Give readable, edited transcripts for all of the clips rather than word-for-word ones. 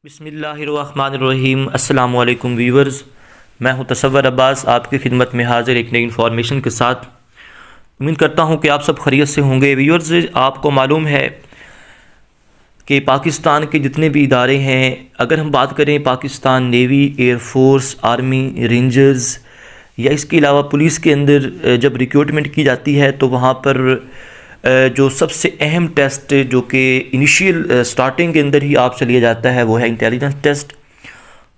बिस्मिल्लाहिर्रहमानिर्रहीम। अस्सलामु अलैकुम व्यूवर्स, मैं हूं तसव्वुर अब्बास आपकी खिदमत में हाजिर एक नई इन्फॉर्मेशन के साथ। उम्मीद करता हूं कि आप सब खैरियत से होंगे। व्यूवर्स, आपको मालूम है कि पाकिस्तान के जितने भी इदारे हैं, अगर हम बात करें Pakistan navy, air force, army, rangers या इसके अलावा पुलिस के अंदर जब रिक्रूटमेंट की जाती है तो वहाँ पर जो सबसे अहम टेस्ट जो कि इनिशियल स्टार्टिंग के अंदर ही आपसे लिया जाता है वो है इंटेलिजेंस टेस्ट।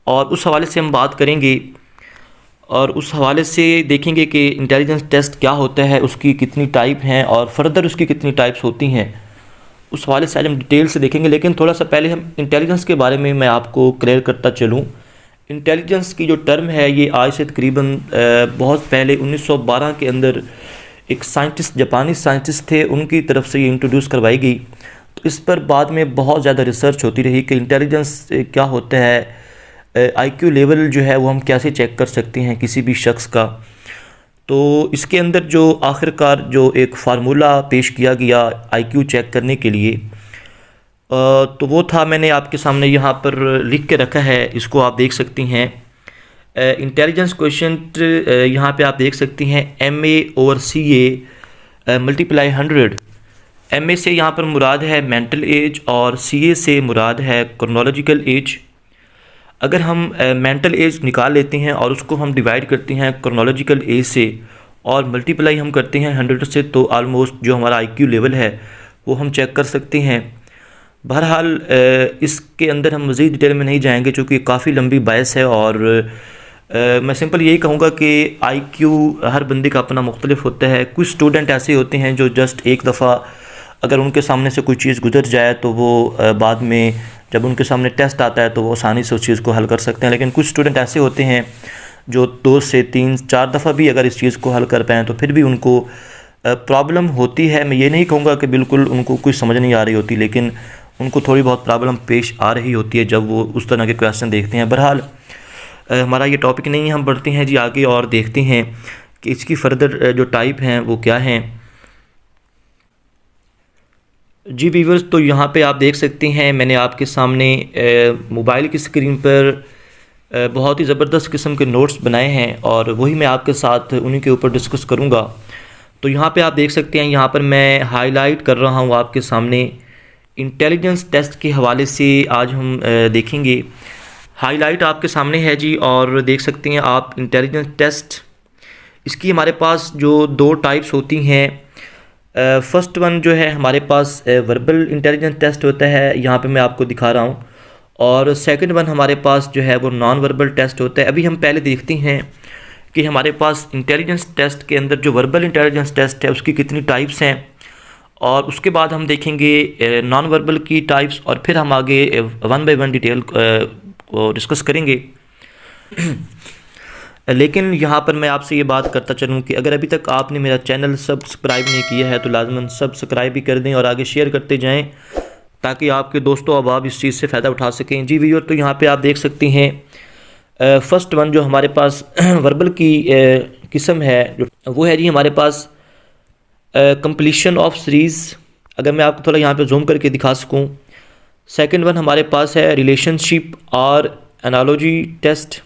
और उस हवाले से हम बात करेंगे और उस हवाले से देखेंगे कि इंटेलिजेंस टेस्ट क्या होता है, उसकी कितनी टाइप हैं और फर्दर उसकी कितनी टाइप्स होती हैं। उस हवाले से आज हम डिटेल से देखेंगे, लेकिन थोड़ा सा पहले हम इंटेलिजेंस के बारे में मैं आपको क्लियर करता चलूँ। इंटेलिजेंस की जो टर्म है ये आज से तकरीबन बहुत पहले 1912 के अंदर एक साइंटिस्ट, जापानी साइंटिस्ट थे, उनकी तरफ से ये इंट्रोड्यूस करवाई गई। तो इस पर बाद में बहुत ज़्यादा रिसर्च होती रही कि इंटेलिजेंस क्या होता है, आईक्यू लेवल जो है वो हम कैसे चेक कर सकते हैं किसी भी शख्स का। तो इसके अंदर जो आखिरकार जो एक फार्मूला पेश किया गया आईक्यू चेक करने के लिए, तो वो था, मैंने आपके सामने यहाँ पर लिख के रखा है, इसको आप देख सकती हैं। इंटेलिजेंस क्वेश्चन यहाँ पे आप देख सकती हैं, MA/CA मल्टीप्लाई 100। MA से यहाँ पर मुराद है मेंटल एज और CA से मुराद है क्रोनोलॉजिकल एज। अगर हम मेंटल एज निकाल लेते हैं और उसको हम डिवाइड करते हैं क्रोनोलॉजिकल एज से और मल्टीप्लाई हम करते हैं 100 से, तो आलमोस्ट जो हमारा IQ लेवल है वो हम चेक कर सकते हैं। बहरहाल इसके अंदर हम मज़ीद डिटेल में नहीं जाएंगे चूँकि काफ़ी लंबी बहस है और मैं सिंपल यही कहूँगा कि IQ हर बंदे का अपना मुख्तलिफ होता है। कुछ स्टूडेंट ऐसे होते हैं जो जस्ट एक दफ़ा अगर उनके सामने से कोई चीज़ गुजर जाए तो वो बाद में जब उनके सामने टेस्ट आता है तो वो आसानी से उस चीज़ को हल कर सकते हैं। लेकिन कुछ स्टूडेंट ऐसे होते हैं जो 2 से 3 4 दफ़ा भी अगर इस चीज़ को हल कर पाएँ तो फिर भी उनको प्रॉब्लम होती है। मैं ये नहीं कहूँगा कि बिल्कुल उनको कुछ समझ नहीं आ रही होती, लेकिन उनको थोड़ी बहुत प्रॉब्लम पेश आ रही होती है जब वो उस तरह के क्वेश्चन देखते हैं। बहरहाल हमारा ये टॉपिक नहीं है, हम बढ़ते हैं जी आगे और देखते हैं कि इसकी फर्दर जो टाइप हैं वो क्या हैं। जी व्यूअर्स, तो यहाँ पे आप देख सकते हैं मैंने आपके सामने मोबाइल की स्क्रीन पर बहुत ही ज़बरदस्त किस्म के नोट्स बनाए हैं और वही मैं आपके साथ उन्हीं के ऊपर डिस्कस करूँगा। तो यहाँ पे आप देख सकते हैं, यहाँ पर मैं हाईलाइट कर रहा हूँ आपके सामने इंटेलिजेंस टेस्ट के हवाले से आज हम देखेंगे। हाईलाइट आपके सामने है जी और देख सकते हैं आप इंटेलिजेंस टेस्ट। इसकी हमारे पास जो 2 टाइप्स होती हैं, फर्स्ट वन जो है हमारे पास वर्बल इंटेलिजेंस टेस्ट होता है, यहाँ पे मैं आपको दिखा रहा हूँ, और सेकंड वन हमारे पास जो है वो नॉन वर्बल टेस्ट होता है। अभी हम पहले देखते हैं कि हमारे पास इंटेलिजेंस टेस्ट के अंदर जो वर्बल इंटेलिजेंस टेस्ट है उसकी कितनी टाइप्स हैं, और उसके बाद हम देखेंगे नॉन वर्बल की टाइप्स और फिर हम आगे 1 बाय 1 डिटेल को डिस्कस करेंगे। लेकिन यहाँ पर मैं आपसे ये बात करता चलूँ कि अगर अभी तक आपने मेरा चैनल सब्सक्राइब नहीं किया है तो लाजमन सब्सक्राइब भी कर दें और आगे शेयर करते जाएं ताकि आपके दोस्तों अहबाब इस चीज़ से फ़ायदा उठा सकें। जी व्यूअर, तो यहाँ पे आप देख सकते हैं फर्स्ट वन जो हमारे पास वर्बल की किस्म है जो वो है जी हमारे पास कंप्लीशन ऑफ सीरीज़। अगर मैं आपको थोड़ा यहाँ पे जूम करके दिखा सकूँ, सेकंड वन हमारे पास है रिलेशनशिप और एनालॉजी टेस्ट।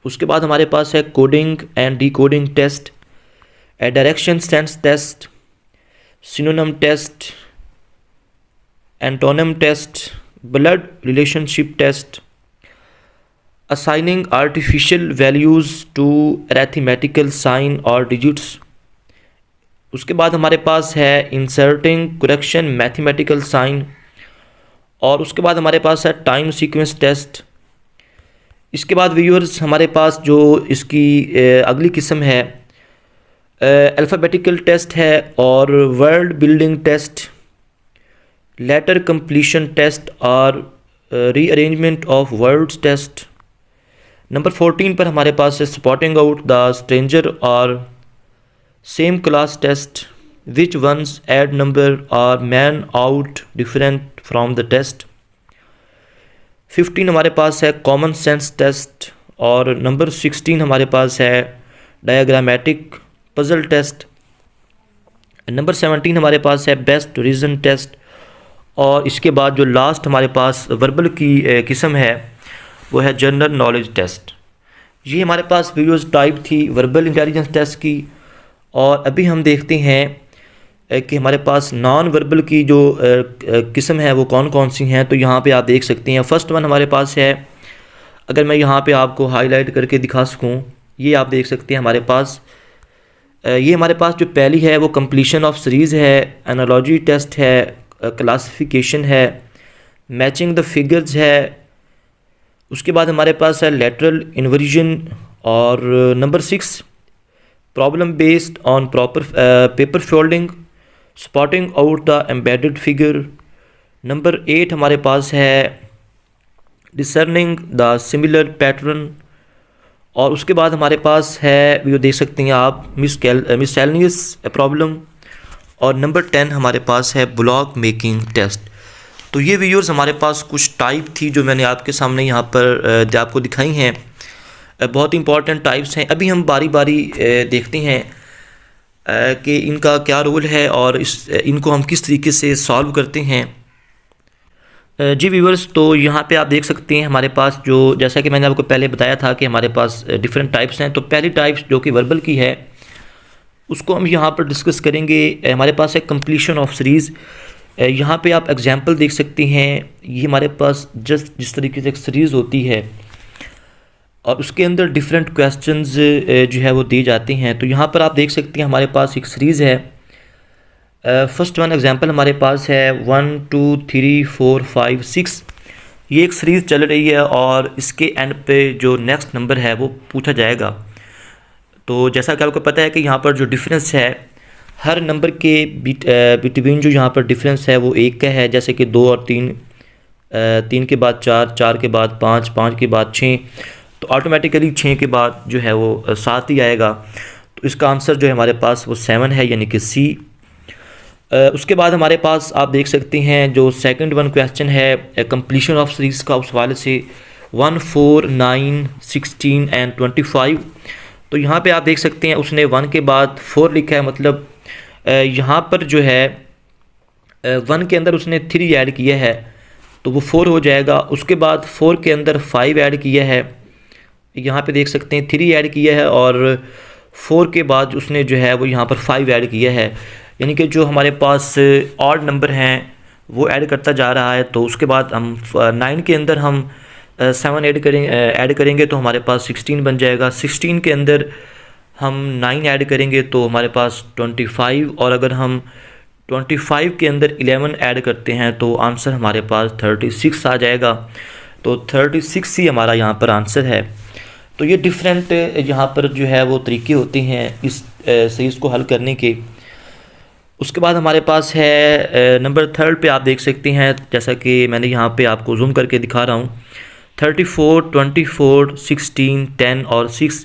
उसके बाद हमारे पास है coding and decoding test, direction sense test, synonym test, antonym test, blood relationship test, assigning artificial values to arithmetical sign और डिजिट्स। उसके बाद हमारे पास है इंसर्टिंग करेक्शन मैथमेटिकल साइन, और उसके बाद हमारे पास है टाइम सीक्वेंस टेस्ट। इसके बाद व्यूअर्स हमारे पास जो इसकी अगली किस्म है अल्फ़ाबेटिकल टेस्ट है और word building test, letter completion test और rearrangement of words test. Number 14 पर हमारे पास है स्पॉटिंग आउट द स्ट्रेंजर और same class test, which once add number और man out different from the test. 15 हमारे पास है कॉमन सेंस टेस्ट और नंबर 16 हमारे पास है डायग्रामेटिक पजल टेस्ट। नंबर 17 हमारे पास है बेस्ट रीज़न टेस्ट और इसके बाद जो लास्ट हमारे पास वर्बल की किस्म है वो है जनरल नॉलेज टेस्ट। ये हमारे पास व्यूअर्स टाइप थी वर्बल इंटेलिजेंस टेस्ट की। और अभी हम देखते हैं कि हमारे पास नॉन वर्बल की जो किस्म है वो कौन कौन सी हैं। तो यहाँ पे आप देख सकते हैं फर्स्ट वन हमारे पास है, अगर मैं यहाँ पे आपको हाईलाइट करके दिखा सकूँ, ये आप देख सकते हैं हमारे पास ये हमारे पास जो पहली है वो कंप्लीशन ऑफ सीरीज़ है, एनालॉजी टेस्ट है, क्लासिफिकेशन है, मैचिंग द फिगर्स है। उसके बाद हमारे पास है लेटरल इन्वर्जन। और number 6 problem based on proper paper folding, spotting out the embedded figure. Number 8 हमारे पास है डिसर्निंग द सिमिलर पैटर्न। और उसके बाद हमारे पास है वो देख सकते हैं आप मिससेलेनियस प्रॉब्लम। और नंबर 10 हमारे पास है ब्लॉक मेकिंग टेस्ट। तो ये व्यूअर्स हमारे पास कुछ टाइप थी जो मैंने आपके सामने यहाँ पर आपको दिखाई हैं। बहुत इंपॉर्टेंट टाइप्स हैं। अभी हम बारी बारी देखते हैं कि इनका क्या रोल है और इनको हम किस तरीके से सॉल्व करते हैं। जी व्यूअर्स, तो यहाँ पे आप देख सकते हैं हमारे पास जो, जैसा कि मैंने आपको पहले बताया था कि हमारे पास डिफरेंट टाइप्स हैं। तो पहली टाइप्स जो कि वर्बल की है उसको हम यहाँ पर डिस्कस करेंगे। हमारे पास है कंप्लीशन ऑफ सीरीज़। यहाँ पे आप एग्जांपल देख सकते हैं। ये हमारे पास जिस तरीके से एक सीरीज़ होती है और उसके अंदर डिफरेंट क्वेश्चंस जो है वो दिए जाते हैं। तो यहाँ पर आप देख सकते हैं हमारे पास एक सीरीज़ है। फर्स्ट वन एग्जांपल हमारे पास है 1 2 3 4 5 6। ये एक सीरीज़ चल रही है और इसके एंड पे जो नेक्स्ट नंबर है वो पूछा जाएगा। तो जैसा कि आपको पता है कि यहाँ पर जो डिफरेंस है हर नंबर के बिटवीन जो यहाँ पर डिफरेंस है वो 1 का है। जैसे कि 2 और 3, 3 के बाद 4, 4 के बाद 5, 5 के बाद 6, तो ऑटोमेटिकली 6 के बाद जो है वो 7 ही आएगा। तो इसका आंसर जो है हमारे पास वो 7 है, यानी कि सी। उसके बाद हमारे पास आप देख सकते हैं जो सेकंड वन क्वेश्चन है कंप्लीशन ऑफ सीरीज़ का, उस हवाले से 1 4 9 16 एंड 25। तो यहाँ पे आप देख सकते हैं उसने 1 के बाद 4 लिखा है, मतलब यहाँ पर जो है 1 के अंदर उसने 3 ऐड किया है तो वो 4 हो जाएगा। उसके बाद 4 के अंदर 5 ऐड किया है, यहाँ पे देख सकते हैं 3 ऐड किया है, और 4 के बाद उसने जो है वो यहाँ पर 5 ऐड किया है, यानी कि जो हमारे पास ऑड नंबर हैं वो ऐड करता जा रहा है। तो उसके बाद हम 9 के अंदर हम 7 ऐड करेंगे तो हमारे पास 16 बन जाएगा। 16 के अंदर हम 9 ऐड करेंगे तो हमारे पास 25, और अगर हम 25 के अंदर 11 ऐड करते हैं तो आंसर हमारे पास 36 आ जाएगा। तो 36 ही हमारा यहाँ पर आंसर है। तो ये डिफरेंट यहाँ पर जो है वो तरीके होते हैं इस सीरीज़ को हल करने के। उसके बाद हमारे पास है नंबर 3 पे आप देख सकते हैं, जैसा कि मैंने यहाँ पे आपको जूम करके दिखा रहा हूँ, 34, 24, 16, 10 और 6।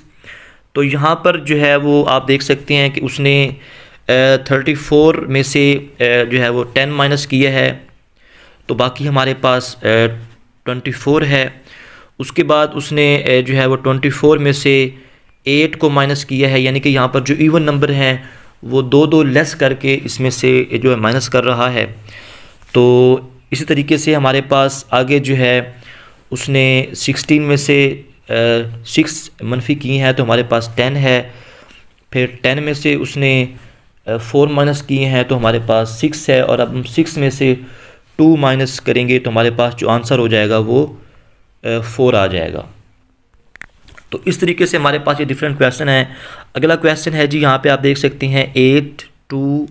तो यहाँ पर जो है वो आप देख सकते हैं कि उसने 34 में से जो है वो 10 माइनस किया है, तो बाकी हमारे पास 24 है। उसके बाद उसने जो है वो 24 में से 8 को माइनस किया है, यानी कि यहाँ पर जो इवन नंबर हैं वो 2 लेस करके इसमें से जो है माइनस कर रहा है। तो इसी तरीके से हमारे पास आगे जो है उसने 16 में से 6 मनफी किए हैं तो हमारे पास 10 है। फिर 10 में से उसने 4 माइनस किए हैं तो हमारे पास 6 है, और अब हम 6 में से 2 माइनस करेंगे तो हमारे पास जो आंसर हो जाएगा वो 4 आ जाएगा। तो इस तरीके से हमारे पास ये डिफरेंट क्वेश्चन है। अगला क्वेश्चन है जी, यहाँ पे आप देख सकते हैं 8 2,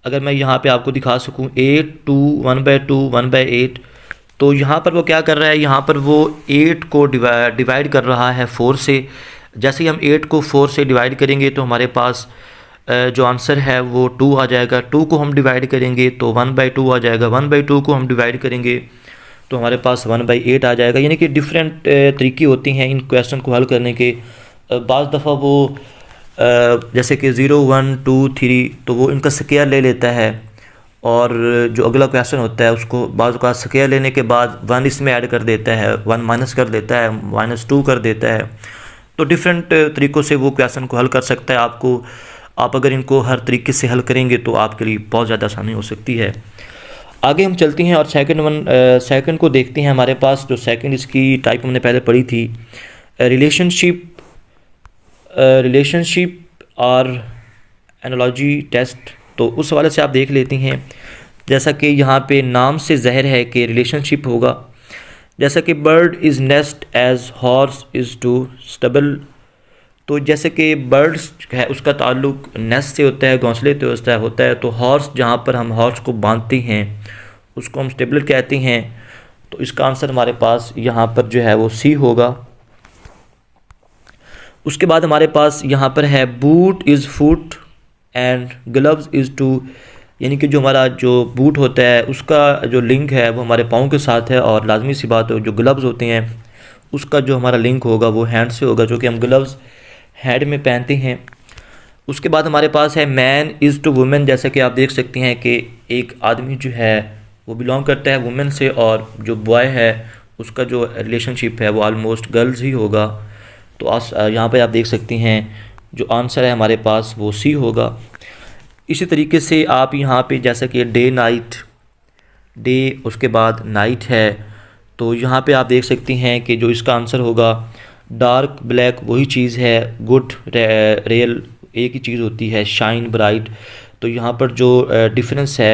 अगर मैं यहाँ पे आपको दिखा सकूँ 8 2 1/2 1/8। तो यहाँ पर वो क्या कर रहा है, यहाँ पर वो 8 को डिवाइड कर रहा है 4 से। जैसे ही हम 8 को 4 से डिवाइड करेंगे तो हमारे पास जो आंसर है वो 2 आ जाएगा। 2 को हम डिवाइड करेंगे तो 1/2 आ जाएगा। 1/2 को हम डिवाइड करेंगे तो हमारे पास 1/8 आ जाएगा। यानी कि डिफरेंट तरीके होते हैं इन क्वेश्चन को हल करने के। बाज़ दफ़ा वो जैसे कि 0 1 2 3 तो वो इनका स्क्वायर ले लेता है, और जो अगला क्वेश्चन होता है उसको बाज़ का स्क्वायर लेने के बाद 1 इसमें ऐड कर देता है, 1 माइनस कर देता है, -2 कर देता है। तो डिफरेंट तरीक़ों से वो क्वेश्चन को हल कर सकता है। आप अगर इनको हर तरीके से हल करेंगे तो आपके लिए बहुत ज़्यादा आसानी हो सकती है। आगे हम चलते हैं और सेकंड को देखते हैं। हमारे पास जो सेकंड इसकी टाइप हमने पहले पढ़ी थी, रिलेशनशिप और एनालॉजी टेस्ट। तो उस हवाले से आप देख लेते हैं। जैसा कि यहाँ पे नाम से ज़ाहिर है कि रिलेशनशिप होगा। जैसा कि bird is nest as horse is to stable. तो जैसे कि बर्ड्स है उसका ताल्लुक नेस्ट से होता है, घोंसले से होता है। तो हॉर्स, जहाँ पर हम हॉर्स को बांधते हैं उसको हम स्टेबल कहते हैं। तो इसका आंसर हमारे पास यहाँ पर जो है वो सी होगा। उसके बाद हमारे पास यहाँ पर है boot is foot and gloves is to, यानी कि जो हमारा जो बूट होता है उसका जो लिंक है वो हमारे पाँव के साथ है, और लाजमी सी बात है जो ग्लव्स होते हैं उसका जो हमारा लिंक होगा वो हैंड से होगा, जो कि हम ग्लव्स हैंड में पहनते हैं। उसके बाद हमारे पास है मैन इज़ टू वुमेन। जैसे कि आप देख सकते हैं कि एक आदमी जो है वो बिलोंग करता है वुमेन से, और जो बॉय है उसका जो रिलेशनशिप है वो आलमोस्ट गर्ल्स ही होगा। तो यहाँ पे आप देख सकते हैं जो आंसर है हमारे पास वो सी होगा। इसी तरीके से आप यहाँ पे जैसा कि डे नाइट, डे उसके बाद नाइट है, तो यहाँ पे आप देख सकते हैं कि जो इसका आंसर होगा डार्क ब्लैक वही चीज़ है, गुड रियल एक ही चीज़ होती है, शाइन ब्राइट। तो यहाँ पर जो डिफरेंस है,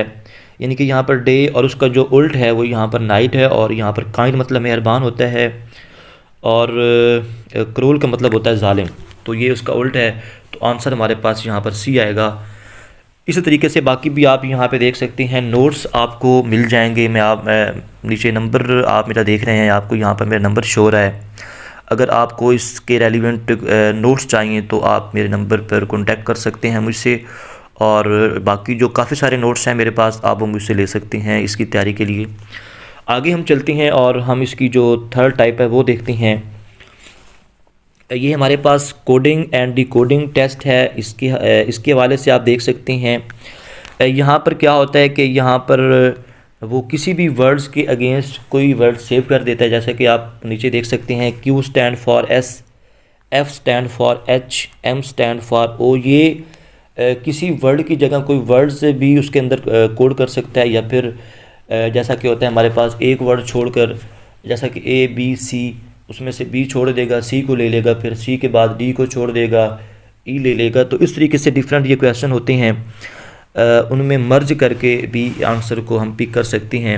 यानी कि यहाँ पर डे और उसका जो उल्ट है वो यहाँ पर नाइट है, और यहाँ पर काइंड मतलब मेहरबान होता है, और क्रूल का मतलब होता है जालिम। तो ये उसका उल्ट है। तो आंसर हमारे पास यहाँ पर सी आएगा। इसी तरीके से बाकी भी आप यहाँ पे देख सकते हैं। नोट्स आपको मिल जाएंगे। मैं नीचे नंबर आप मेरा देख रहे हैं, आपको यहाँ पर मेरा नंबर शो रहा है। अगर आपको इसके रेलिवेंट नोट्स चाहिए तो आप मेरे नंबर पर कांटेक्ट कर सकते हैं मुझसे, और बाकी जो काफ़ी सारे नोट्स हैं मेरे पास आप वो मुझसे ले सकते हैं इसकी तैयारी के लिए। आगे हम चलते हैं और हम इसकी जो थर्ड टाइप है वो देखते हैं। ये हमारे पास कोडिंग एंड डिकोडिंग टेस्ट है। इसके हवाले से आप देख सकते हैं यहाँ पर क्या होता है कि यहाँ पर वो किसी भी वर्ड्स के अगेंस्ट कोई वर्ड सेव कर देता है। जैसे कि आप नीचे देख सकते हैं Q stand for S, F stand for H, M stand for O। ये किसी वर्ड की जगह कोई वर्ड्स भी उसके अंदर कोड कर सकता है, या फिर जैसा कि होता है हमारे पास एक वर्ड छोड़कर, जैसा कि A B C, उसमें से B छोड़ देगा, C को ले लेगा, फिर C के बाद D को छोड़ देगा, E ले लेगा। तो इस तरीके से डिफरेंट ये क्वेश्चन होते हैं, उनमें मर्ज करके भी आंसर को हम पिक कर सकते हैं।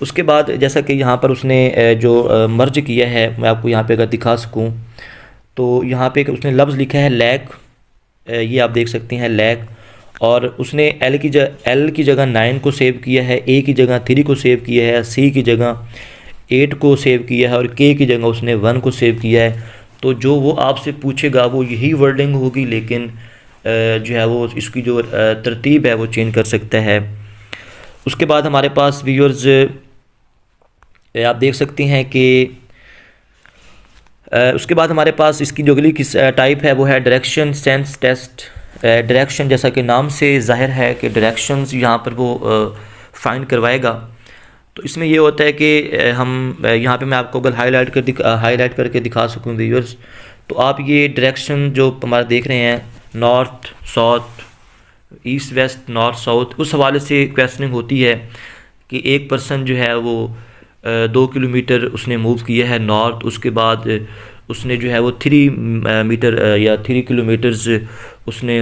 उसके बाद जैसा कि यहाँ पर उसने जो मर्ज किया है, मैं आपको यहाँ पे अगर दिखा सकूँ तो यहाँ पे उसने लफ्ज़ लिखा है लैक, ये आप देख सकते हैं लैक, और उसने एल की जगह 9 को सेव किया है, ए की जगह 3 को सेव किया है, सी की जगह 8 को सेव किया है, और के की जगह उसने 1 को सेव किया है। तो जो वो आपसे पूछेगा वो यही वर्डिंग होगी, लेकिन जो है वो इसकी जो तरतीब है वो चेंज कर सकता है। उसके बाद हमारे पास व्यूअर्स आप देख सकते हैं कि उसके बाद हमारे पास इसकी जो अगली टाइप है वो है डायरेक्शन सेंस टेस्ट। डायरेक्शन, जैसा कि नाम से ज़ाहिर है कि डायरेक्शंस यहाँ पर वो फाइंड करवाएगा। तो इसमें ये होता है कि हम यहाँ पे मैं आपको अगर हाईलाइट करके दिखा सकूँ व्यूअर्स, तो आप ये डायरेक्शन जो हमारा देख रहे हैं, north south, east west, north south, उस हवाले से क्वेश्चनिंग होती है कि एक पर्सन जो है वो 2 किलोमीटर उसने मूव किया है नॉर्थ, उसके बाद उसने जो है वो 3 मीटर या 3 किलोमीटर्स उसने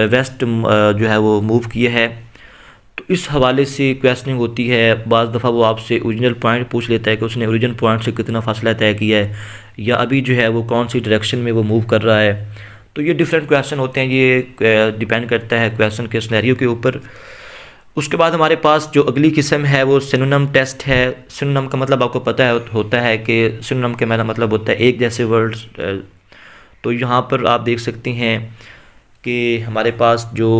वेस्ट जो है वो मूव किया है। तो इस हवाले से क्वेश्चनिंग होती है। बाज़ दफ़ा वो आपसे ओरिजिनल पॉइंट पूछ लेता है कि उसने ओरिजिनल पॉइंट से कितना फासला तय किया है, या अभी जो है वो कौन सी डायरेक्शन में वो मूव कर रहा है। तो ये डिफरेंट क्वेश्चन होते हैं, ये डिपेंड करता है क्वेश्चन के सिनेरियो के ऊपर। उसके बाद हमारे पास जो अगली किस्म है वो सिनोनिम टेस्ट है। सिनोनिम का मतलब आपको पता है होता है कि सिनोनिम के मेरा मतलब होता है एक जैसे वर्ड्स। तो यहाँ पर आप देख सकते हैं कि हमारे पास जो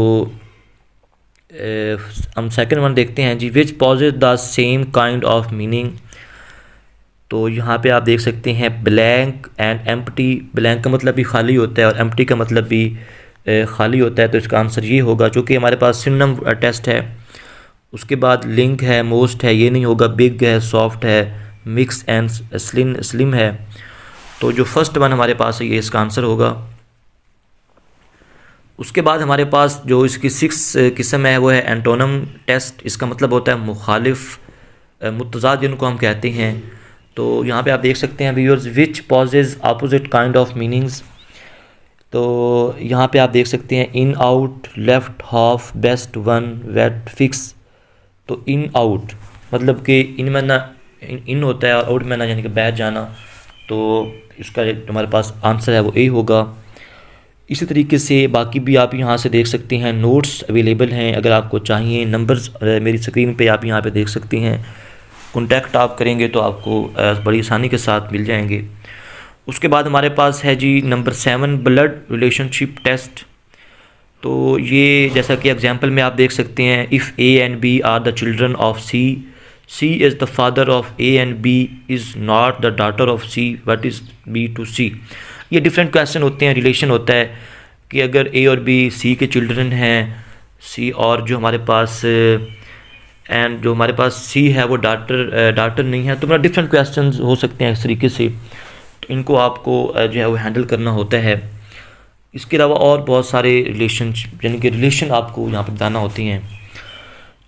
हम सेकंड वन देखते हैं जी, which possesses the same kind of meaning. तो यहाँ पे आप देख सकते हैं ब्लैंक एंड एम्प्टी। ब्लैंक का मतलब भी खाली होता है और एम्प्टी का मतलब भी खाली होता है। तो इसका आंसर ये होगा, चूँकि हमारे पास सिनोनिम टेस्ट है। उसके बाद लिंक है, मोस्ट है, ये नहीं होगा, बिग है, सॉफ्ट है, मिक्स एंड स्लिम है। तो जो फर्स्ट वन हमारे पास है ये इसका आंसर होगा। उसके बाद हमारे पास जो इसकी 6 किस्म है वो है एंटोनम टेस्ट। इसका मतलब होता है मुखालिफ, मुतज़ाद जिनको हम कहते हैं। तो यहाँ पे आप देख सकते हैं viewers, which poses opposite kind of meanings. तो यहाँ पे आप देख सकते हैं in out, left, half, best, one, wet, fix. तो इन आउट मतलब कि इन में ना इन होता है और आउट में ना यानी कि बैठ जाना। तो इसका हमारे पास आंसर है वो ए होगा। इसी तरीके से बाकी भी आप यहाँ से देख सकते हैं, नोट्स अवेलेबल हैं अगर आपको चाहिए। नंबर्स मेरी स्क्रीन पे आप यहाँ पे देख सकते हैं। कॉन्टैक्ट आप करेंगे तो आपको बड़ी आसानी के साथ मिल जाएंगे। उसके बाद हमारे पास है जी नंबर 7, ब्लड रिलेशनशिप टेस्ट। तो ये जैसा कि एग्जांपल में आप देख सकते हैं, if A and B are the children of C, C is the father of A and B is not the daughter of C, what is B to C. ये डिफरेंट क्वेश्चन होते हैं, relation होता है कि अगर ए और B C के children हैं, सी और जो हमारे पास एंड जो हमारे पास सी है वो डॉटर नहीं है, तो मेरा डिफरेंट क्वेश्चन हो सकते हैं इस तरीके से। तो इनको आपको जो है वो हैंडल करना होता है। इसके अलावा और बहुत सारे रिलेशन यानी कि रिलेशन आपको यहाँ पर बताना होती हैं।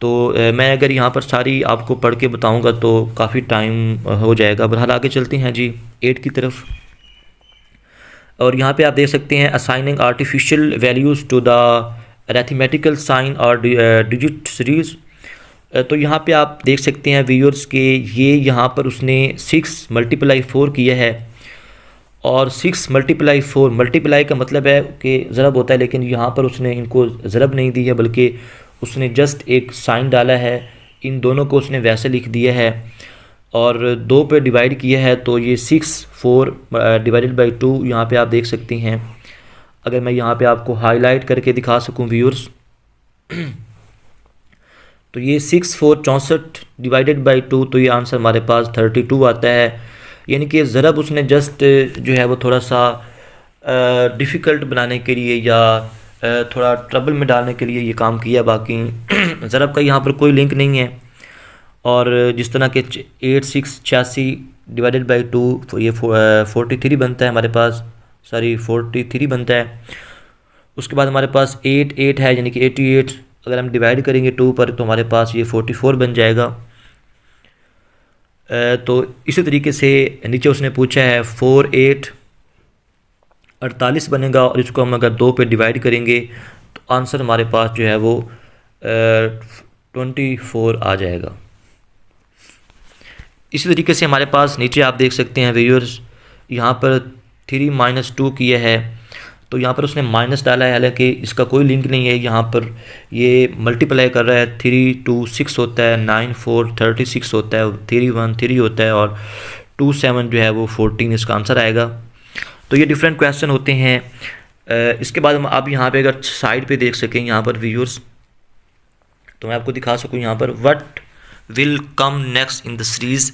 तो मैं अगर यहाँ पर सारी आपको पढ़ के बताऊँगा तो काफ़ी टाइम हो जाएगा। बहरहाल आगे चलते हैं जी 8 की तरफ। और यहाँ पे आप देख सकते हैं assigning artificial values to the arithmetical sign और डिजिट सीरीज़। तो यहाँ पे आप देख सकते हैं व्यूअर्स के ये यहाँ पर उसने 6 × 4 किया है। और 6 × 4 मल्टीप्लाई का मतलब है कि ज़रब होता है, लेकिन यहाँ पर उसने इनको ज़रब नहीं दी है बल्कि उसने जस्ट एक साइन डाला है। इन दोनों को उसने वैसे लिख दिया है और 2 पे डिवाइड किया है। तो ये 6 4 डिवाइडेड बाई 2 यहाँ पे आप देख सकते हैं। अगर मैं यहाँ पे आपको हाईलाइट करके दिखा सकूँ व्यूअर्स, तो ये 6 4 64 डिवाइडेड बाई 2, तो ये आंसर हमारे पास 32 आता है। यानी कि ज़रब उसने जस्ट जो है वो थोड़ा सा डिफ़िकल्ट बनाने के लिए या थोड़ा ट्रबल में डालने के लिए ये काम किया। बाकी ज़रब का यहाँ पर कोई लिंक नहीं है। और जिस तरह के 8 6 86 डिवाइडेड बाई 2 ये 43 बनता है हमारे पास, सॉरी 43 बनता है। उसके बाद हमारे पास 8 8 है यानी कि 88। अगर हम डिवाइड करेंगे 2 पर तो हमारे पास ये 44 बन जाएगा। तो इसी तरीके से नीचे उसने पूछा है 4 8 48 बनेगा और इसको हम अगर 2 पे डिवाइड करेंगे तो आंसर हमारे पास जो है वो 24 आ जाएगा। इसी तरीके से हमारे पास नीचे आप देख सकते हैं व्यूअर्स, यहाँ पर 3 - 2 किया है। तो यहाँ पर उसने माइनस डाला है, हालांकि इसका कोई लिंक नहीं है। यहाँ पर ये मल्टीप्लाई कर रहा है, 3 2 6 होता है, 9 4 36 होता है, 3 1 3 होता है और 2 7 जो है वो 14 इसका आंसर आएगा। तो ये डिफरेंट क्वेश्चन होते हैं। इसके बाद हम आप यहाँ पे अगर साइड पे देख सकें यहाँ पर व्यूअर्स, तो मैं आपको दिखा सकूँ यहाँ पर what will come next in the series.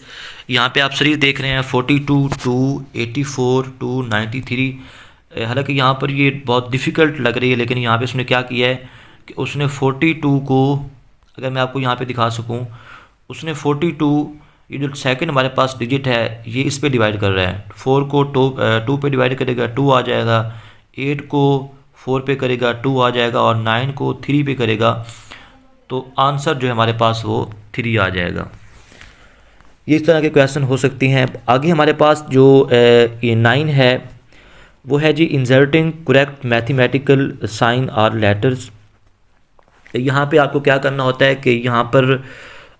यहाँ पे आप सीरीज़ देख रहे हैं 42 2 84 2 93। हालांकि यहाँ पर ये बहुत डिफ़िकल्ट लग रही है, लेकिन यहाँ पे उसने क्या किया है कि उसने 42 को, अगर मैं आपको यहाँ पे दिखा सकूँ, उसने 42 ये जो सेकंड हमारे पास डिजिट है ये इस पे डिवाइड कर रहा है। 4 को 2 पे डिवाइड करेगा 2 आ जाएगा, 8 को 4 पे करेगा 2 आ जाएगा और 9 को 3 पे करेगा तो आंसर जो है हमारे पास वो 3 आ जाएगा। ये इस तरह के क्वेश्चन हो सकते हैं। आगे हमारे पास जो ये 9 है वो है जी इंसर्टिंग करेक्ट मैथमेटिकल साइन और लेटर्स। यहाँ पे आपको क्या करना होता है कि यहाँ पर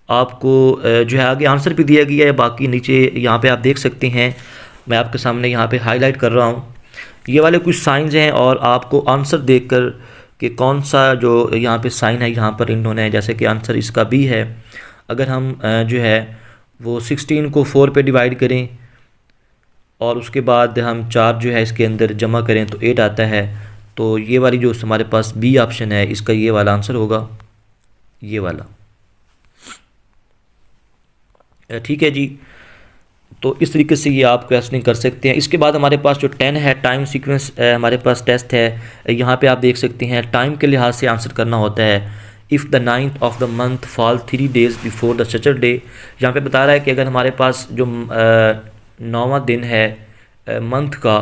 आपको जो है आगे आंसर भी दिया गया है, बाकी नीचे यहाँ पे आप देख सकते हैं, मैं आपके सामने यहाँ पे हाईलाइट कर रहा हूँ। ये वाले कुछ साइंस हैं और आपको आंसर देखकर कि कौन सा जो यहाँ पे साइन है यहाँ पर इन्होंने, जैसे कि आंसर इसका बी है। अगर हम जो है वो 16 को 4 पे डिवाइड करें और उसके बाद हम 4 जो है इसके अंदर जमा करें तो 8 आता है। तो ये वाली जो हमारे पास बी ऑप्शन है इसका ये वाला आंसर होगा, ये वाला। ठीक है जी, तो इस तरीके से ये आप क्वेश्चनिंग कर सकते हैं। इसके बाद हमारे पास जो 10 है टाइम सीक्वेंस हमारे पास टेस्ट है। यहाँ पे आप देख सकते हैं टाइम के लिहाज से आंसर करना होता है। If the 9th of the month fall 3 days before the Saturday, यहाँ पे बता रहा है कि अगर हमारे पास जो 9वां दिन है मंथ का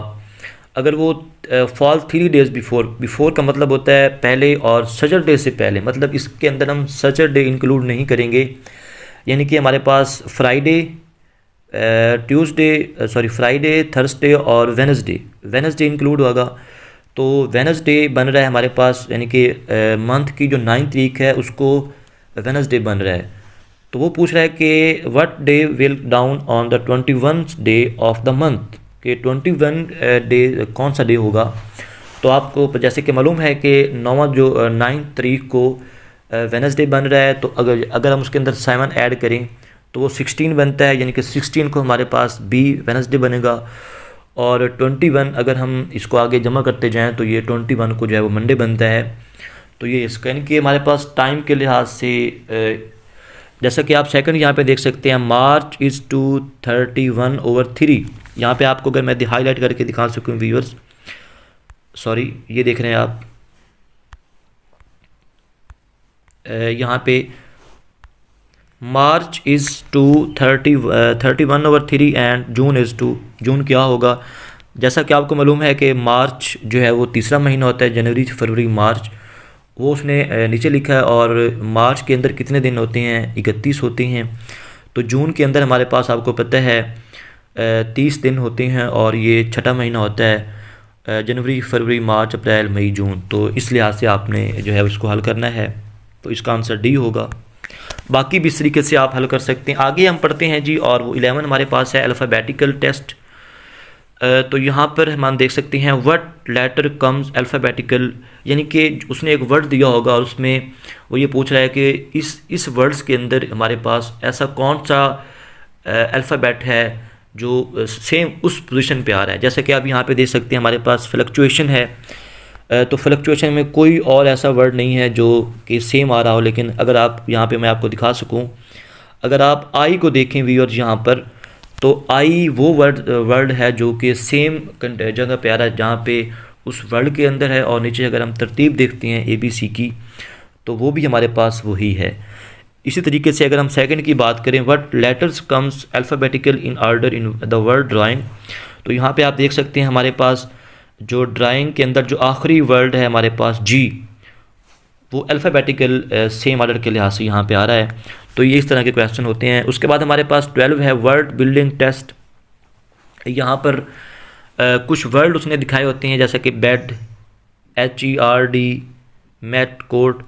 अगर वो फॉल 3 डेज़ बिफोर, बिफोर का मतलब होता है पहले और सैटरडे से पहले, मतलब इसके अंदर हम सैटरडे इंक्लूड नहीं करेंगे। यानी कि हमारे पास फ्राइडे, फ्राइडे, थर्सडे और वेनसडे इंक्लूड होगा। तो वेनसडे बन रहा है हमारे पास, यानी कि मंथ की जो 9 तारीख है उसको वेनसडे बन रहा है। तो वो पूछ रहा है कि what day will down on the 21 day of the month, कि 21 डे कौन सा डे होगा। तो आपको जैसे कि मालूम है कि 9 तारीख को वेनसडे बन रहा है, तो अगर हम उसके अंदर 7 ऐड करें तो वो 16 बनता है, यानी कि 16 को हमारे पास बी वेनसडे बनेगा। और 21 अगर हम इसको आगे जमा करते जाएं तो ये 21 को जो है वो मंडे बनता है। तो ये इसका यानी कि हमारे पास टाइम के लिहाज से जैसा कि आप सेकंड यहाँ पे देख सकते हैं, मार्च इज़ टू 31/3। यहाँ पे आपको अगर मैं हाईलाइट करके दिखा सकूँ व्यूअर्स, सॉरी ये देख रहे हैं आप, यहाँ पे March is to 31/3 and June is to, June क्या होगा। जैसा कि आपको मालूम है कि मार्च जो है वो तीसरा महीना होता है, जनवरी फरवरी मार्च, वो उसने नीचे लिखा है। और मार्च के अंदर कितने दिन होते हैं, 31 होते हैं। तो जून के अंदर हमारे पास आपको पता है 30 दिन होते हैं, और ये छठा महीना होता है, जनवरी फरवरी मार्च अप्रैल मई जून। तो इस लिहाज से आपने जो है उसको हल करना है, तो इसका आंसर डी होगा। बाकी भी इस तरीके से आप हल कर सकते हैं। आगे हम पढ़ते हैं जी, और वो 11 हमारे पास है अल्फ़ाबेटिकल टेस्ट। तो यहाँ पर हम देख सकते हैं व्हाट लेटर कम्स अल्फ़ाबेटिकल, यानी कि उसने एक वर्ड दिया होगा और उसमें वो ये पूछ रहा है कि इस वर्ड्स के अंदर हमारे पास ऐसा कौन सा अल्फ़ाबेट है जो सेम उस पोजीशन पे आ रहा है। जैसे कि आप यहाँ पे देख सकते हैं हमारे पास फ्लक्चुएशन है, तो फ्लक्चुएशन में कोई और ऐसा वर्ड नहीं है जो कि सेम आ रहा हो। लेकिन अगर आप यहाँ पे मैं आपको दिखा सकूँ, अगर आप आई को देखें व्यूअर्स यहाँ पर, तो आई वो वर्ड है जो कि सेम जगह पे आ रहा है जहाँ पे उस वर्ड के अंदर है। और नीचे अगर हम तरतीब देखते हैं ABC की, तो वो भी हमारे पास वही है। इसी तरीके से अगर हम सेकंड की बात करें, what letters comes alphabetical in order in the word drawing, तो यहाँ पे आप देख सकते हैं हमारे पास जो ड्राइंग के अंदर जो आखिरी वर्ड है हमारे पास G, वो अल्फ़ाबेटिकल सेम ऑर्डर के लिहाज से यहाँ पे आ रहा है। तो ये इस तरह के क्वेश्चन होते हैं। उसके बाद हमारे पास 12 है वर्ड बिल्डिंग टेस्ट। यहाँ पर कुछ वर्ड उसने दिखाए होते हैं, जैसे कि बेड, HERD, मेट, कोट।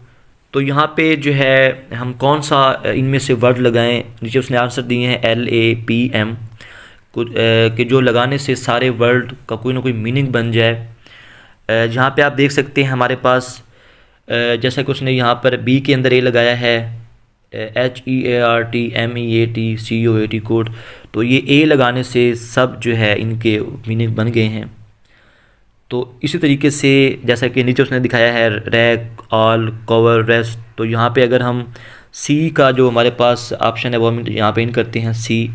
तो यहाँ पे जो है हम कौन सा इनमें से वर्ड लगाएं, नीचे उसने आंसर दिए हैं LAPM, कुछ कि जो लगाने से सारे वर्ड का कोई ना कोई मीनिंग बन जाए। जहाँ पे आप देख सकते हैं हमारे पास जैसा कि उसने यहाँ पर बी के अंदर ए लगाया है, HEARTMEAT कोड। तो ये ए लगाने से सब जो है इनके मीनिंग बन गए हैं। तो इसी तरीके से जैसा कि नीचे उसने दिखाया है रैक, ऑल, कवर, रेस्ट। तो यहाँ पे अगर हम सी का जो हमारे पास ऑप्शन है वो हम यहाँ पे इन करते हैं सी,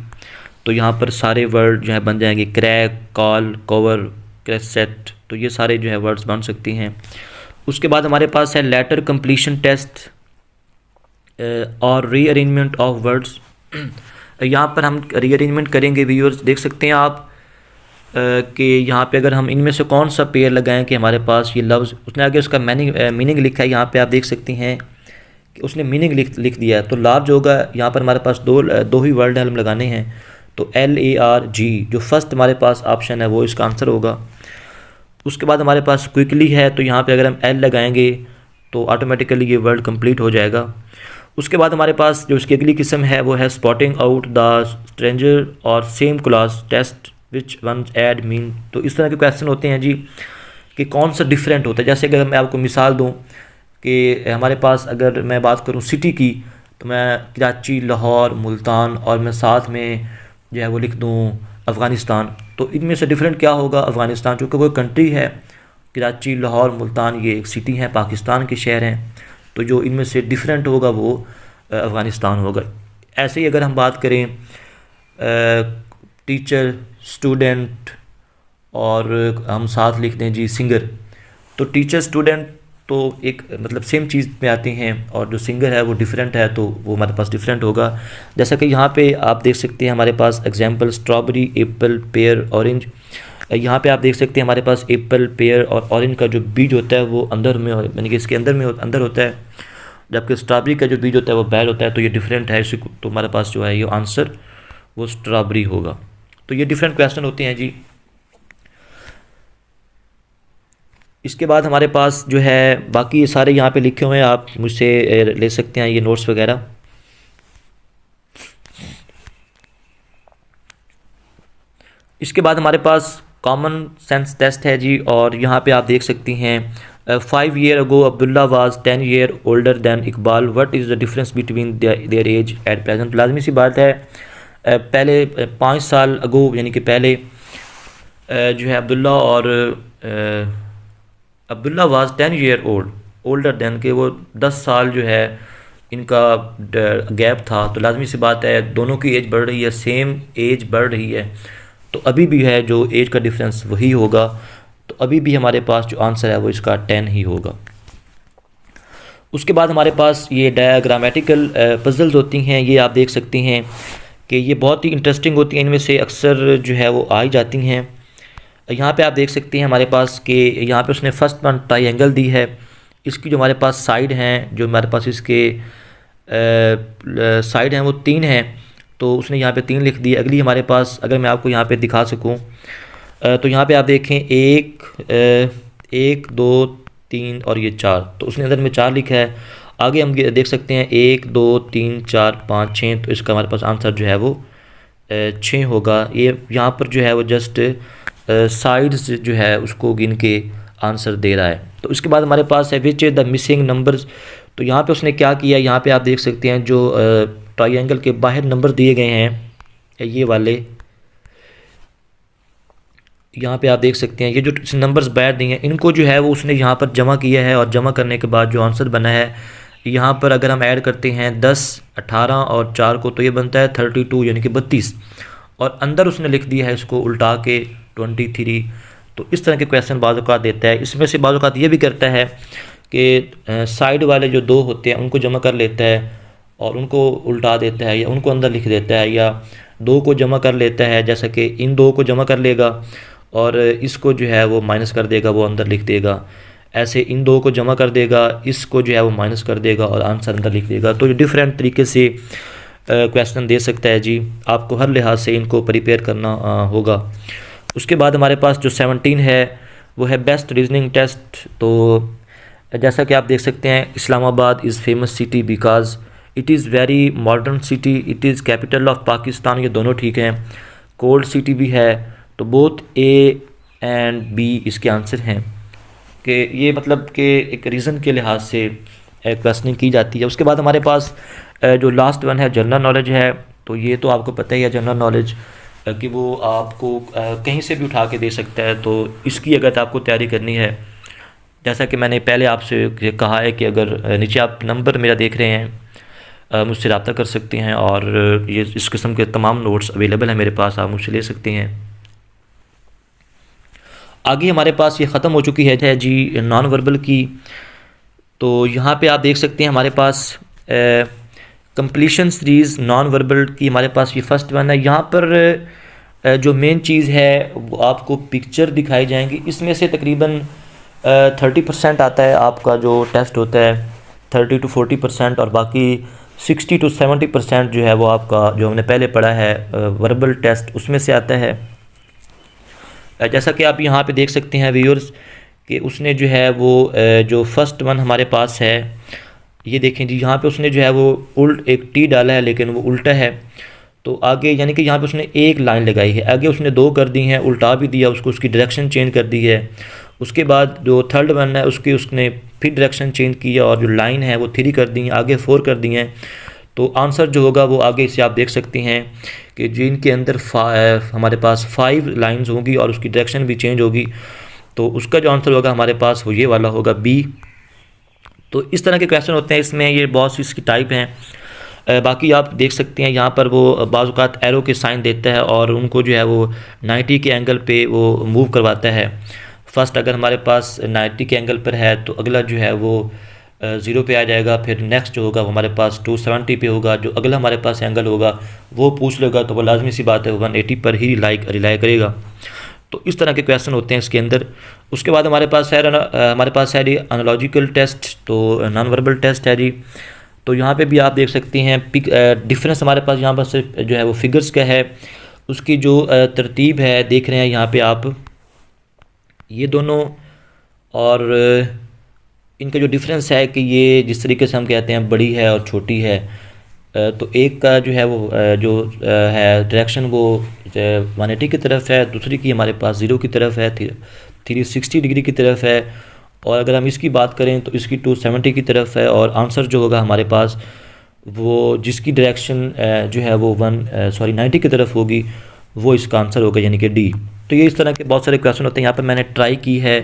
तो यहाँ पर सारे वर्ड जो है बन जाएंगे क्रैक, कॉल, कवर, क्रेसेट। तो ये सारे जो है वर्ड्स बन सकती हैं। उसके बाद हमारे पास है लेटर कंप्लीशन टेस्ट और रीअरेंजमेंट ऑफ वर्ड्स। यहाँ पर हम रीअरेंजमेंट करेंगे व्यूअर्स, देख सकते हैं आप कि यहाँ पे अगर हम इनमें से कौन सा पेयर लगाएं कि हमारे पास ये लफ्ज़, उसने आगे उसका मीनिंग लिखा है। यहाँ पे आप देख सकते हैं कि उसने मीनिंग लिख दिया है। तो लाभ जो होगा यहाँ पर हमारे पास दो ही वर्ड हम लगाने हैं। तो LARG जो फर्स्ट हमारे पास ऑप्शन है वो इसका आंसर होगा। उसके बाद हमारे पास क्विकली है, तो यहाँ पे अगर हम L लगाएंगे तो ऑटोमेटिकली ये वर्ड कंप्लीट हो जाएगा। उसके बाद हमारे पास जो इसकी अगली किस्म है वो है स्पॉटिंग आउट द स्ट्रेंजर और same class test which one odd man. तो इस तरह के क्वेश्चन होते हैं जी कि कौन सा डिफरेंट होता है। जैसे अगर मैं आपको मिसाल दूं कि हमारे पास अगर मैं बात करूं सिटी की, तो मैं कराची, लाहौर, मुल्तान और मैं साथ में जो है वो लिख दूं अफ़गानिस्तान। तो इनमें से डिफरेंट क्या होगा, अफ़गानिस्तान चूँकि वो कंट्री है, कराची, लाहौर, मुल्तान ये एक सिटी हैं, पाकिस्तान के शहर हैं। तो जो इनमें से डिफरेंट होगा वो अफ़गानिस्तान होगा। ऐसे ही अगर हम बात करें टीचर, स्टूडेंट और हम साथ लिख दें जी सिंगर, तो टीचर, स्टूडेंट तो एक मतलब सेम चीज़ में आते हैं, और जो सिंगर है वो डिफरेंट है, तो वो हमारे पास डिफरेंट होगा। जैसा कि यहाँ पे आप देख सकते हैं हमारे पास example strawberry, apple, pear, orange. यहाँ पे आप देख सकते हैं हमारे पास एप्पल, पेयर और ऑरेंज का जो बीज होता है वो अंदर में, यानी कि इसके अंदर होता है, जबकि स्ट्रॉबेरी का जो बीज होता है वो बैर होता है। तो ये डिफरेंट है, इसी तो हमारे पास जो है ये आंसर वो स्ट्रॉबेरी होगा। तो ये डिफरेंट क्वेश्चन होते हैं जी। इसके बाद हमारे पास जो है बाकी ये सारे यहाँ पे लिखे हुए हैं, आप मुझसे ले सकते हैं ये नोट्स वगैरह। इसके बाद हमारे पास कॉमन सेंस टेस्ट है जी, और यहाँ पे आप देख सकती हैं 5 year ago Abdullah was 10 year older than Iqbal, what is the difference between their age at present. लाजमी सी बात है, पहले 5 साल अगो यानी कि पहले जो है Abdullah was 10 year older than के वो 10 साल जो है इनका गैप था। तो लाजमी सी बात है दोनों की एज बढ़ रही है, सेम एज बढ़ रही है, तो अभी भी है जो एज का डिफरेंस वही होगा। तो अभी भी हमारे पास जो आंसर है वो इसका 10 ही होगा। उसके बाद हमारे पास ये डायग्रामेटिकल पजल्स होती हैं, ये आप देख सकती हैं कि ये बहुत ही इंटरेस्टिंग होती हैं, इनमें से अक्सर जो है वो आ ही जाती हैं। यहाँ पे आप देख सकते हैं हमारे पास कि यहाँ पे उसने फर्स्ट वन ट्रायंगल दी है, इसकी जो हमारे पास साइड हैं, जो हमारे पास इसके साइड हैं वो 3 हैं, तो उसने यहाँ पे 3 लिख दी। अगली हमारे पास अगर मैं आपको यहाँ पे दिखा सकूँ तो यहाँ पे आप देखें 1 2 3 और ये 4, तो उसने अंदर में 4 लिखा है। आगे हम देख सकते हैं 1 2 3 4 5 6, तो इसका हमारे पास आंसर जो है वो 6 होगा। ये यहाँ पर जो है वो जस्ट साइड्स जो है उसको गिन के आंसर दे रहा है। तो इसके बाद हमारे पास है विच द मिसिंग नंबर्स। तो यहाँ पे उसने क्या किया, यहाँ पे आप देख सकते हैं जो ट्रायंगल के बाहर नंबर दिए गए हैं ये वाले, यहाँ पे आप देख सकते हैं ये जो नंबर्स बाहर दिए हैं इनको जो है वो उसने यहाँ पर जमा किया है, और जमा करने के बाद जो आंसर बना है यहाँ पर अगर हम ऐड करते हैं 10 18 और 4 को, तो ये बनता है 32 यानी कि 32, और अंदर उसने लिख दिया है इसको उल्टा के 23। तो इस तरह के क्वेश्चन बाज़ औक़ात देता है। इसमें से बाज़ औक़ात ये भी करता है कि साइड वाले जो 2 होते हैं उनको जमा कर लेता है और उनको उल्टा देता है, या उनको अंदर लिख देता है, या 2 को जमा कर लेता है, जैसा कि इन 2 को जमा कर लेगा और इसको जो है वो माइनस कर देगा, वो अंदर लिख देगा। ऐसे इन 2 को जमा कर देगा, इसको जो है वो माइनस कर देगा और आंसर अंदर लिख देगा। तो ये डिफरेंट तरीके से क्वेश्चन दे सकता है जी, आपको हर लिहाज से इनको प्रिपेयर करना होगा। उसके बाद हमारे पास जो 17 है वो है बेस्ट रीजनिंग टेस्ट। तो जैसा कि आप देख सकते हैं Islamabad is famous city because it is very modern city, it is capital of Pakistan, ये दोनों ठीक हैं। कोल्ड सिटी भी है, तो बोथ ए एंड बी इसके आंसर हैं, कि ये मतलब कि एक रीज़न के लिहाज से क्वेश्चनिंग की जाती है। उसके बाद हमारे पास जो लास्ट वन है जनरल नॉलेज है। तो ये तो आपको पता ही है जनरल नॉलेज कि वो आपको कहीं से भी उठा के दे सकता है। तो इसकी अगर आपको तैयारी करनी है, जैसा कि मैंने पहले आपसे कहा है कि अगर नीचे आप नंबर मेरा देख रहे हैं मुझसे रब्ता कर सकते हैं, और ये इस किस्म के तमाम नोट्स अवेलेबल हैं मेरे पास, आप मुझसे ले सकते हैं। आगे हमारे पास ये ख़त्म हो चुकी है जी नॉन वर्बल की। तो यहाँ पे आप देख सकते हैं हमारे पास कंप्लीशन सीरीज़ नॉन वर्बल की हमारे पास ये फर्स्ट वन है। यहाँ पर जो मेन चीज़ है वो आपको पिक्चर दिखाई जाएंगी, इसमें से तकरीबन 30% आता है आपका जो टेस्ट होता है, 30 to 40%, और बाकी 60 to 70% जो है वो आपका जो हमने पहले पढ़ा है वर्बल टेस्ट उसमें से आता है। जैसा कि आप यहाँ पे देख सकते हैं व्यूअर्स कि उसने जो है वो जो फर्स्ट वन हमारे पास है, ये देखें जी, यहाँ पे उसने जो है वो एक टी डाला है लेकिन वो उल्टा है। तो आगे यानी कि यहाँ पे उसने एक लाइन लगाई है, आगे उसने 2 कर दी हैं, उल्टा भी दिया उसको, उसकी डायरेक्शन चेंज कर दी है। उसके बाद जो थर्ड वन है उसने फिर डायरेक्शन चेंज किया और जो लाइन है वो 3 कर दी हैं, आगे 4 कर दी हैं। तो आंसर जो होगा वो आगे से आप देख सकते हैं कि जिनके अंदर हमारे पास 5 लाइंस होंगी और उसकी डायरेक्शन भी चेंज होगी, तो उसका जो आंसर होगा हमारे पास वो ये वाला होगा बी। तो इस तरह के क्वेश्चन होते हैं, इसमें ये बहुत सी इसकी टाइप हैं। बाकी आप देख सकते हैं यहाँ पर वो बाज़ औक़ात एरो के साइन देता है और उनको जो है वो 90 के एंगल पे वो मूव करवाता है। फर्स्ट अगर हमारे पास 90 के एंगल पर है तो अगला जो है वो 0 पे आ जाएगा, फिर नेक्स्ट जो होगा वो हमारे पास 270 पे होगा, जो अगला हमारे पास एंगल होगा वो पूछ लेगा तो वो लाजमी सी बात है 180 पर ही रिलाई करेगा। तो इस तरह के क्वेश्चन होते हैं इसके अंदर। उसके बाद हमारे पास है जी एनालॉजिकल टेस्ट, तो नॉन वर्बल टेस्ट है जी। तो यहाँ पे भी आप देख सकते हैं डिफरेंस हमारे पास यहाँ पर सिर्फ जो है वो फिगर्स का है, उसकी जो तरतीब है देख रहे हैं यहाँ पे आप ये दोनों, और इनका जो डिफरेंस है कि ये जिस तरीके से हम कहते हैं बड़ी है और छोटी है, तो एक का जो है वो जो है डायरेक्शन वो 180 की तरफ है, दूसरी की हमारे पास 0 की तरफ है, 360 डिग्री की तरफ है। और अगर हम इसकी बात करें तो इसकी 270 की तरफ है, और आंसर जो होगा हमारे पास वो जिसकी डायरेक्शन जो है वो 90 की तरफ होगी वो इसका आंसर होगा, यानी कि डी। तो ये इस तरह के बहुत सारे क्वेश्चन होते हैं। यहाँ पर मैंने ट्राई की है,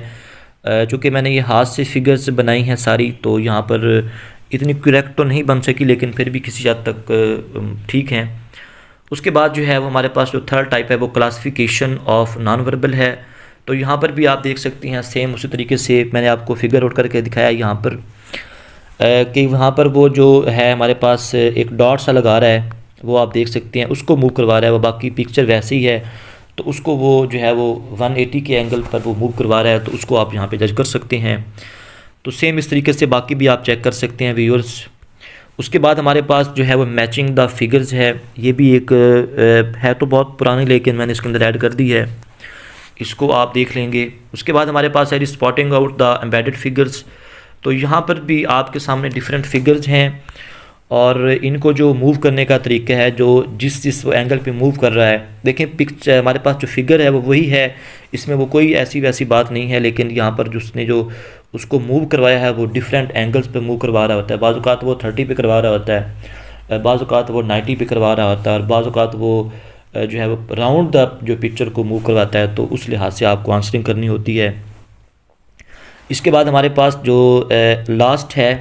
चूँकि मैंने ये हाथ से फिगर्स बनाई हैं सारी, तो यहाँ पर इतनी करेक्ट तो नहीं बन सकी, लेकिन फिर भी किसी हद तक ठीक हैं। उसके बाद जो है वो हमारे पास जो थर्ड टाइप है वो क्लासिफिकेशन ऑफ नॉन वर्बल है। तो यहाँ पर भी आप देख सकते हैं सेम उसी तरीके से मैंने आपको फिगर आउट करके दिखाया यहाँ पर कि वहाँ पर वो जो है हमारे पास एक डॉट सा लगा रहा है, वो आप देख सकते हैं उसको मूव करवा रहा है, वो बाकी पिक्चर वैसे ही है, तो उसको वो जो है वो 180 के एंगल पर वो मूव करवा रहा है, तो उसको आप यहाँ पे जज कर सकते हैं। तो सेम इस तरीके से बाकी भी आप चेक कर सकते हैं व्यूअर्स। उसके बाद हमारे पास जो है वो मैचिंग द फिगर्स है, ये भी एक है तो बहुत पुरानी, लेकिन मैंने इसके अंदर ऐड कर दी है, इसको आप देख लेंगे। उसके बाद हमारे पास है spotting out the embedded figures. तो यहाँ पर भी आपके सामने डिफरेंट फिगर्स हैं, और इनको जो मूव करने का तरीका है, जो जिस एंगल पे मूव कर रहा है, देखें पिक्चर हमारे पास जो फिगर है वो वही है, इसमें वो कोई ऐसी वैसी बात नहीं है, लेकिन यहाँ पर जो उसने जो उसको मूव करवाया है वो डिफरेंट एंगल्स पे मूव करवा रहा होता है। बाज़ औक़ात वो 30 पे करवा रहा होता है, बाज़ औक़ात वो 90 पे करवा रहा होता है, और बाज़ औक़ात वो जो है वो राउंड द जो पिक्चर को मूव करवाता है, तो उस लिहाज से आपको आंसरिंग करनी होती है। इसके बाद हमारे पास जो लास्ट है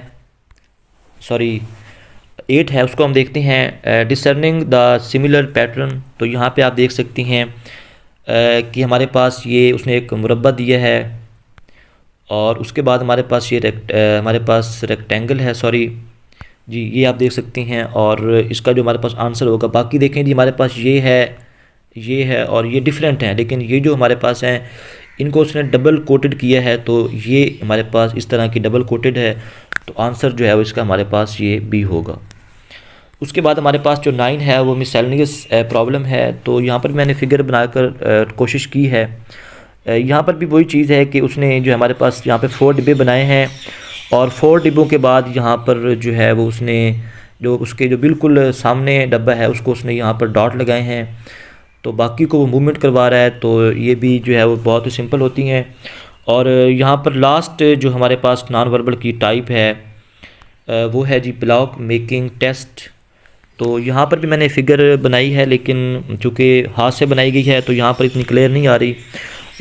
8 है, उसको हम देखते हैं डिसर्निंग द सिमिलर पैटर्न। तो यहाँ पे आप देख सकते हैं कि हमारे पास ये उसने एक मुरब्बा दिया है, और उसके बाद हमारे पास ये हमारे पास रेक्टेंगल है जी, ये आप देख सकते हैं, और इसका जो हमारे पास आंसर होगा, बाकी देखें जी हमारे पास ये है और ये डिफरेंट हैं, लेकिन ये जो हमारे पास हैं इनको उसने डबल कोटेड किया है, तो ये हमारे पास इस तरह की डबल कोटेड है, तो आंसर जो है वो इसका हमारे पास ये बी होगा। उसके बाद हमारे पास जो 9 है वो मिसलेनियस प्रॉब्लम है। तो यहाँ पर मैंने फिगर बनाकर कोशिश की है। यहाँ पर भी वही चीज़ है कि उसने जो हमारे पास यहाँ पे 4 डिब्बे बनाए हैं, और 4 डिब्बों के बाद यहाँ पर जो है वो उसने जो उसके जो बिल्कुल सामने डब्बा है उसको उसने यहाँ पर डॉट लगाए हैं, तो बाकी को वो मूवमेंट करवा रहा है। तो ये भी जो है वो बहुत ही सिंपल होती हैं। और यहाँ पर लास्ट जो हमारे पास नॉन वर्बल की टाइप है वो है जी ब्लॉक मेकिंग टेस्ट। तो यहाँ पर भी मैंने फिगर बनाई है, लेकिन चूँकि हाथ से बनाई गई है तो यहाँ पर इतनी क्लियर नहीं आ रही।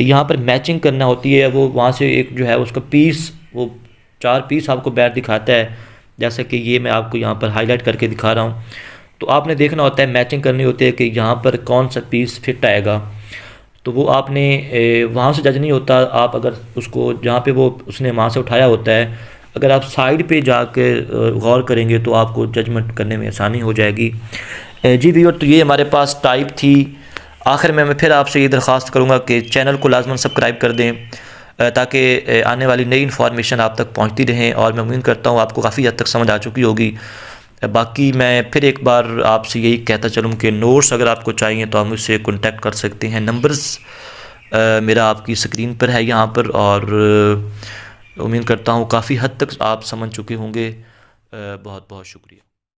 यहाँ पर मैचिंग करना होती है, वो वहाँ से एक जो है उसका पीस, वो 4 पीस आपको बैट दिखाता है, जैसा कि ये मैं आपको यहाँ पर हाईलाइट करके दिखा रहा हूँ। तो आपने देखना होता है, मैचिंग करनी होती है कि यहाँ पर कौन सा पीस फिट आएगा। तो वो आपने वहाँ से जज नहीं होता, आप अगर उसको जहाँ पे वो उसने वहाँ से उठाया होता है, अगर आप साइड पे जाके गौर करेंगे तो आपको जजमेंट करने में आसानी हो जाएगी। जी व्यूअर, तो ये हमारे पास टाइप थी। आखिर में मैं फिर आपसे ये दरख्वास्त करूँगा कि चैनल को लाजमन सब्सक्राइब कर दें, ताकि आने वाली नई इन्फॉर्मेशन आप तक पहुँचती रहें, और मैं उम्मीद करता हूँ आपको काफ़ी हद तक समझ आ चुकी होगी। बाकी मैं फिर एक बार आपसे यही कहता चलूँ कि नोट्स अगर आपको चाहिए तो आप मुझसे कॉन्टैक्ट कर सकते हैं। नंबर्स मेरा आपकी स्क्रीन पर है यहाँ पर, और उम्मीद करता हूँ काफ़ी हद तक आप समझ चुके होंगे। बहुत बहुत शुक्रिया।